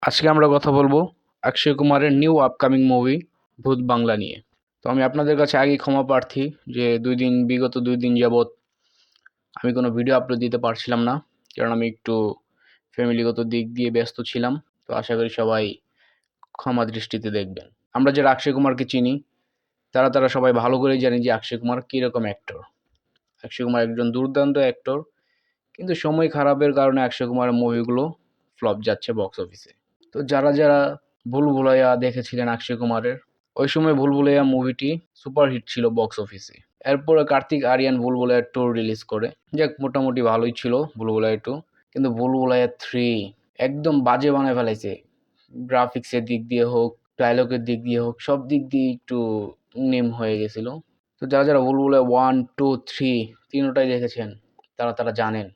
আজকে আমরা কথা বলবো অক্ষয় কুমারের নিউ আপকামিং মুভি ভূত বাংলা নিয়ে। তো আমি আপনাদের কাছে আগেই ক্ষমা প্রার্থী যে বিগত 2 দিন যাবৎ আমি কোনো ভিডিও আপলোড দিতে পারছিলাম না, কারণ আমি একটু ফ্যামিলিগত দিক দিয়ে ব্যস্ত ছিলাম। তো আশা করি সবাই ক্ষমা দৃষ্টিতে দেখবেন। আমরা যারা অক্ষয় কুমারকে চিনি তারা সবাই ভালো করেই জানি যে অক্ষয় কুমার কীরকম অ্যাক্টর। অক্ষয় কুমার একজন দুর্দান্ত অ্যাক্টর, কিন্তু সময় খারাপের কারণে অক্ষয় কুমারের মুভিগুলো ফ্লপ যাচ্ছে বক্স অফিসে। তো যারা ভুলভুলাইয়া দেখেছিলেন অক্ষয় কুমারের, ওই সময় ভুলভুলাইয়া মুভিটি সুপারহিট ছিল বক্স অফিসে। এরপরে কার্তিক আরিয়ান ভুলভুলাইয়া 2 রিলিজ করে, যাক মোটামুটি ভালোই ছিল ভুলভুলাইয়া 2। কিন্তু ভুলভুলাইয়া 3 একদম বাজে বানায় ফেলাইছে। গ্রাফিক্সের দিক দিয়ে হোক, ডায়লগের দিক দিয়ে হোক, সব দিক দিয়ে একটু নিম হয়ে গেছিল। তো যারা ভুলভুলাইয়া 1, 2, 3 তিনটাই দেখেছেন তারা জানেন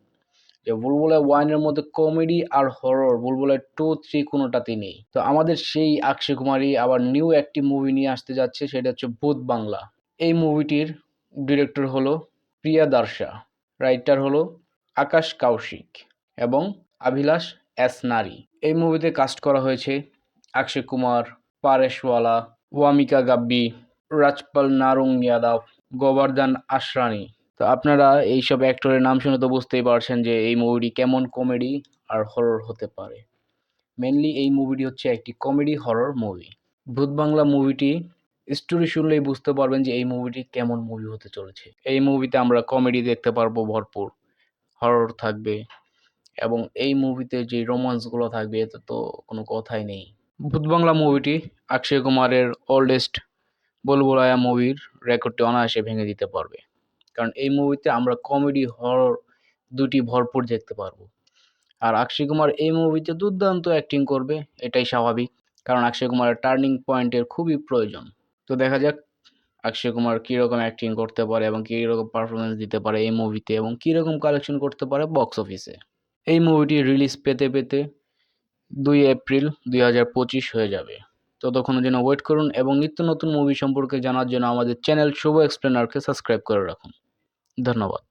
যে বুলবুলায় 1 এর মধ্যে কমেডি আর হরর বুলবুলায় 2, 3 কোনোটাতেই নেই। তো আমাদের সেই অক্ষয় কুমারই আবার নিউ একটি মুভি নিয়ে আসতে যাচ্ছে, সেটা হচ্ছে ভূত বাংলা। এই মুভিটির ডিরেক্টর হলো প্রিয়াদার্শা, রাইটার হলো আকাশ কৌশিক এবং অভিলাষ এস নারী। এই মুভিতে কাস্ট করা হয়েছে অক্ষয় কুমার, পারেশওয়ালা, ওয়ামিকা গাব্বি, রাজপাল নারুং ইয়াদব, গোবর্ধন আশরানি। তো আপনারা এইসব অ্যাক্টরের নাম শুনে তো বুঝতেই পারছেন যে এই মুভিটি কেমন কমেডি আর হরর হতে পারে। মেনলি এই মুভিটি হচ্ছে একটি কমেডি হরর মুভি। ভূত বাংলা মুভিটি স্টোরি শুনলেই বুঝতে পারবেন যে এই মুভিটি কেমন মুভি হতে চলেছে। এই মুভিতে আমরা কমেডি দেখতে পারবো ভরপুর, হরর থাকবে এবং এই মুভিতে যে রোমান্সগুলো থাকবে এতে তো কোনো কথাই নেই। ভূত বাংলা মুভিটি অক্ষয় কুমারের ওল্ডেস্ট বুলবুলাইয়া মুভির রেকর্ডটি অনায়াসে ভেঙে দিতে পারবে, কারণ এই মুভিতে আমরা কমেডি হরর দুটি ভরপুর দেখতে পারবো। আর অক্ষয় কুমার এই মুভিতে দুর্দান্ত অ্যাক্টিং করবে, এটাই স্বাভাবিক, কারণ অক্ষয় কুমারের টার্নিং পয়েন্টের খুবই প্রয়োজন। তো দেখা যাক অক্ষয় কুমার কীরকম অ্যাক্টিং করতে পারে এবং কীরকম পারফরমেন্স দিতে পারে এই মুভিতে এবং কীরকম কালেকশন করতে পারে বক্স অফিসে। এই মুভিটি রিলিজ পেতে পেতে 2 এপ্রিল 2025 হয়ে যাবে। ততক্ষণের জন্য ওয়েট করুন এবং নিত্য নতুন মুভি সম্পর্কে জানার জন্য আমাদের চ্যানেল শুভ এক্সপ্লেনারকে সাবস্ক্রাইব করে রাখুন। ধন্যবাদ।